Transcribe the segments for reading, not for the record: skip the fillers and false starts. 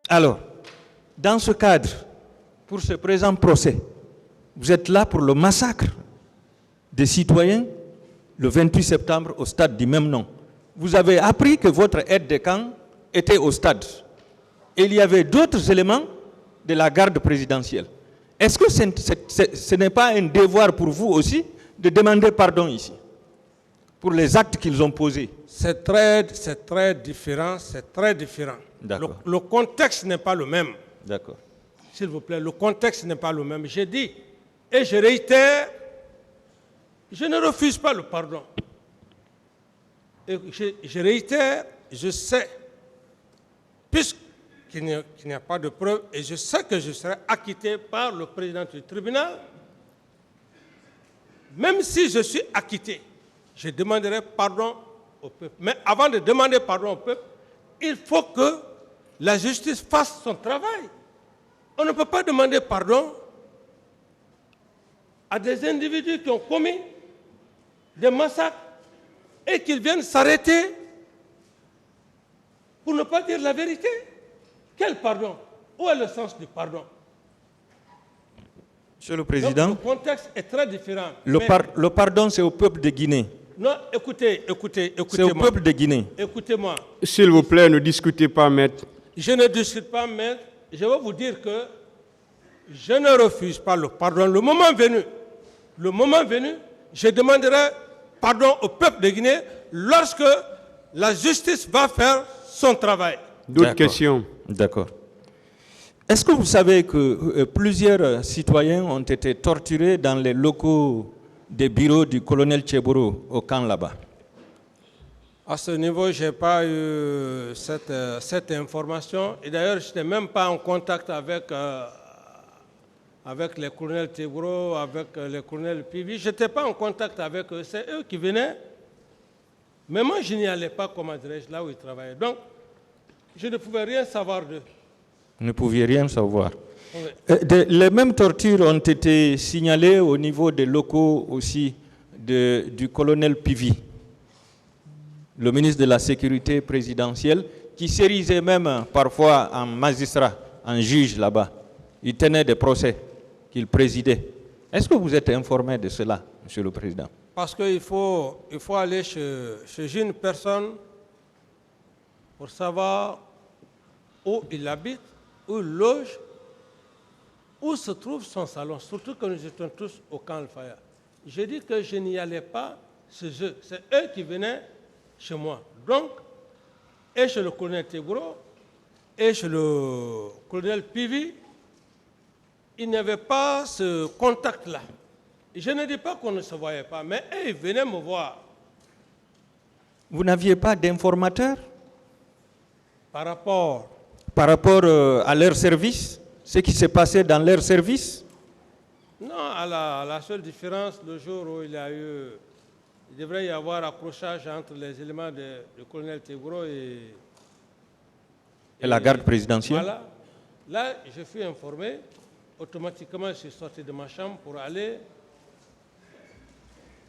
Alors, dans ce cadre, pour ce présent procès, vous êtes là pour le massacre des citoyens le 28 septembre au stade du même nom. Vous avez appris que votre aide de camp était au stade. Et il y avait d'autres éléments de la garde présidentielle. Est-ce que ce n'est pas un devoir pour vous aussi de demander pardon ici pour les actes qu'ils ont posés? C'est très différent, c'est très différent. Le contexte n'est pas le même. D'accord. S'il vous plaît, le contexte n'est pas le même. J'ai dit, et je réitère, je ne refuse pas le pardon. Et je réitère, je sais, puisqu'il n'y a pas de preuve, et je sais que je serai acquitté par le président du tribunal, même si je suis acquitté, je demanderai pardon au peuple. Mais avant de demander pardon au peuple, il faut que la justice fasse son travail. On ne peut pas demander pardon à des individus qui ont commis des massacres et qu'ils viennent s'arrêter pour ne pas dire la vérité. Quel pardon? Où est le sens du pardon? Monsieur le Président, donc, le contexte est très différent. Le pardon, c'est au peuple de Guinée. Non, écoutez. C'est au peuple de Guinée. Écoutez-moi. S'il vous plaît, ne discutez pas, maître. Je ne discute pas, maître. Je vais vous dire que je ne refuse pas le pardon. Le moment venu, je demanderai pardon au peuple de Guinée lorsque la justice va faire son travail. D'autres questions? D'accord. Est-ce que vous savez que plusieurs citoyens ont été torturés dans les locaux des bureaux du colonel Tcheboro au camp là-bas? À ce niveau, je n'ai pas eu cette information. Et d'ailleurs, je n'étais même pas en contact avec les colonels Tcheboro, avec les colonels Pivi. Je n'étais pas en contact avec eux. C'est eux qui venaient. Mais moi, je n'y allais pas, comment dirais-je, là où ils travaillaient. Donc, je ne pouvais rien savoir d'eux. Vous ne pouviez rien savoir. Oui. Les mêmes tortures ont été signalées au niveau des locaux aussi du colonel Pivi, le ministre de la Sécurité présidentielle, qui s'érisait même parfois en magistrat, en juge là-bas. Il tenait des procès qu'il présidait. Est-ce que vous êtes informé de cela, Monsieur le Président? Parce qu'il faut aller chez une personne pour savoir où il habite, où il loge, où se trouve son salon, surtout que nous étions tous au camp Al-Faya. J'ai dit que je n'y allais pas chez eux. C'est eux qui venaient chez moi. Donc, et chez le colonel Teburo, et chez le colonel Pivi, il n'y avait pas ce contact-là. Je ne dis pas qu'on ne se voyait pas, mais eux, ils venaient me voir. Vous n'aviez pas d'informateur Par rapport à leur service, ce qui s'est passé dans leur service? Non, à la seule différence, le jour où il devrait y avoir accrochage entre les éléments du colonel Teburo et la garde présidentielle. Voilà. Là, je suis informé. Automatiquement, je suis sorti de ma chambre pour aller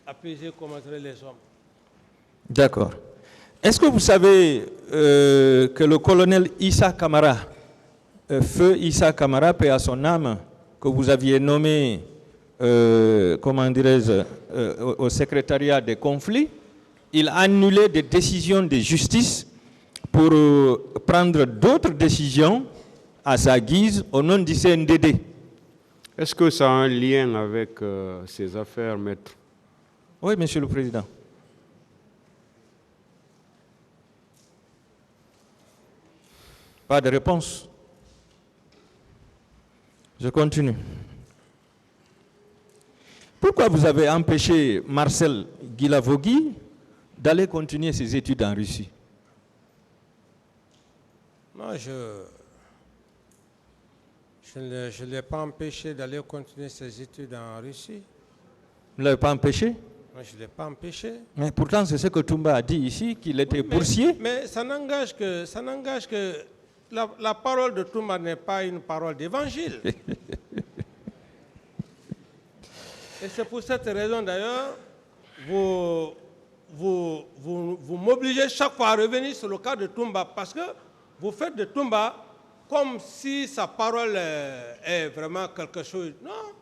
apaiser, comment dire, les hommes. D'accord. Est-ce que vous savez que le colonel Issa Kamara, feu Issa Kamara, paix à son âme, que vous aviez nommé, comment dirais-je, au secrétariat des conflits, il a annulé des décisions de justice pour prendre d'autres décisions à sa guise au nom du CNDD. Est-ce que ça a un lien avec ces affaires, maître? Oui, Monsieur le Président. Pas de réponse. Je continue. Pourquoi vous avez empêché Marcel Guilavogui d'aller continuer ses études en Russie? Non, je ne l'ai pas empêché d'aller continuer ses études en Russie. Vous ne l'avez pas empêché? Non, je ne l'ai pas empêché. Mais pourtant, c'est ce que Toumba a dit ici, qu'il était boursier. Mais ça n'engage que la parole de Toumba n'est pas une parole d'évangile. Et c'est pour cette raison d'ailleurs, vous m'obligez chaque fois à revenir sur le cas de Toumba, parce que vous faites de Toumba comme si sa parole est vraiment quelque chose. Non,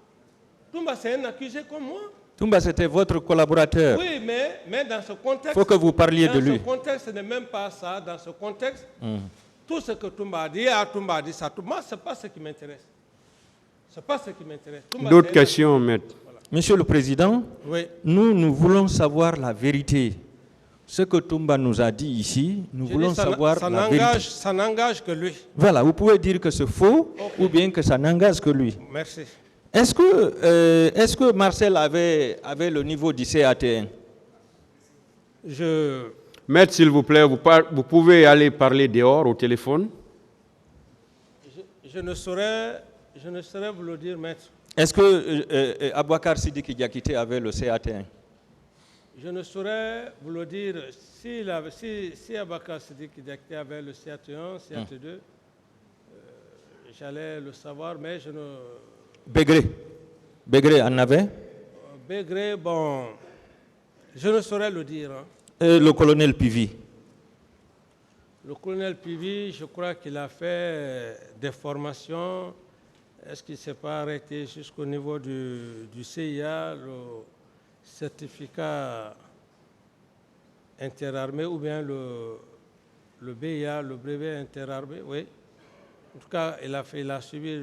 Toumba c'est un accusé comme moi. Toumba, c'était votre collaborateur. Oui, mais dans ce contexte... Il faut que vous parliez de lui. Dans ce contexte, ce n'est même pas ça. Dans ce contexte, tout ce que Toumba a dit, ça. Moi, ce n'est pas ce qui m'intéresse. Ce n'est pas ce qui m'intéresse. D'autres questions, maître? Voilà. Monsieur le Président, oui. nous voulons savoir la vérité. Ce que Toumba nous a dit ici, nous voulons savoir la vérité. Ça n'engage que lui. Voilà, vous pouvez dire que c'est faux ou bien que ça n'engage que lui. Merci. Est-ce que Marcel avait le niveau du CAT1? Maître, s'il vous plaît, vous pouvez aller parler dehors au téléphone. Je ne saurais vous le dire, maître. Est-ce que Abouakar Sidiki Diakité avait le CAT1? Je ne saurais vous le dire. Si Abouakar Sidiki Diakité avait le CAT1, CAT2, j'allais le savoir, mais je ne... Bégré en avait? Bégré, bon, je ne saurais le dire. Hein. Et le colonel Pivi? Le colonel Pivi, je crois qu'il a fait des formations. Est-ce qu'il ne s'est pas arrêté jusqu'au niveau du CIA, le certificat interarmé, ou bien le BIA, le brevet interarmé, oui. En tout cas, il a suivi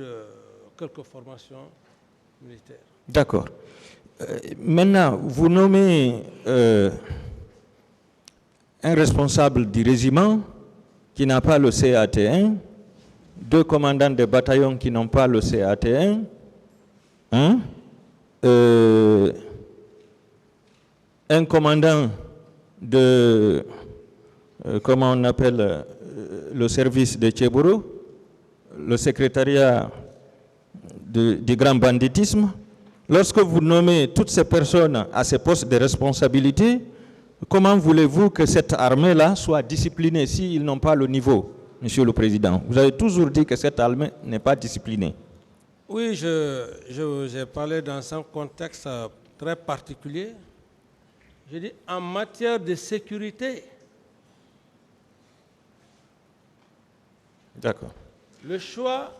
quelques formations militaires. D'accord. Maintenant, vous nommez un responsable du régiment qui n'a pas le CAT1, 2 commandants de bataillons qui n'ont pas le CAT1, un commandant de, comment on appelle, le service de Tchéboro, le secrétariat du grand banditisme. Lorsque vous nommez toutes ces personnes à ces postes de responsabilité, comment voulez-vous que cette armée-là soit disciplinée s'ils n'ont pas le niveau, Monsieur le Président? Vous avez toujours dit que cette armée n'est pas disciplinée. Oui, j'ai parlé dans un contexte très particulier. Je dis en matière de sécurité. D'accord. Le choix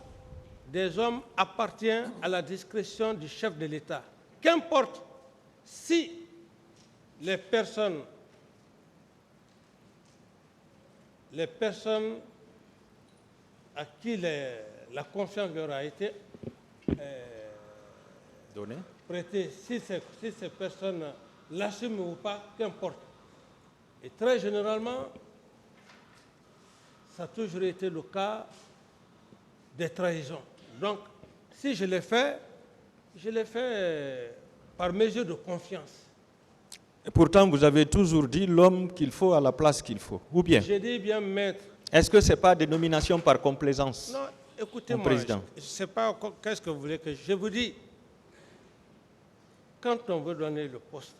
des hommes appartient à la discrétion du chef de l'État. Qu'importe si les personnes à qui la confiance leur a été Donnée, prêtée, si ces personnes l'assument ou pas, qu'importe. Et très généralement, ça a toujours été le cas des trahisons. Donc, si je l'ai fait par mesure de confiance. Et pourtant, vous avez toujours dit l'homme qu'il faut à la place qu'il faut. Ou bien? J'ai dit bien maître. Est-ce que ce n'est pas des nominations par complaisance? Non, écoutez-moi, je ne sais pas qu'est-ce que vous voulez que je vous dis. Quand on veut donner le poste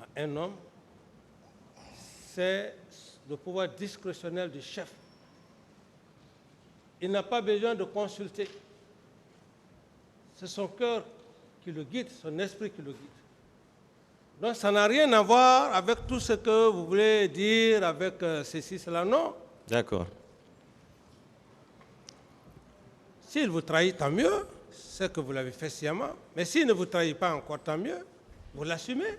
à un homme, c'est le pouvoir discrétionnel du chef. Il n'a pas besoin de consulter. C'est son cœur qui le guide, son esprit qui le guide. Donc ça n'a rien à voir avec tout ce que vous voulez dire, avec ceci, cela, non. D'accord. S'il vous trahit, tant mieux, c'est que vous l'avez fait sciemment. Mais s'il ne vous trahit pas encore, tant mieux, vous l'assumez.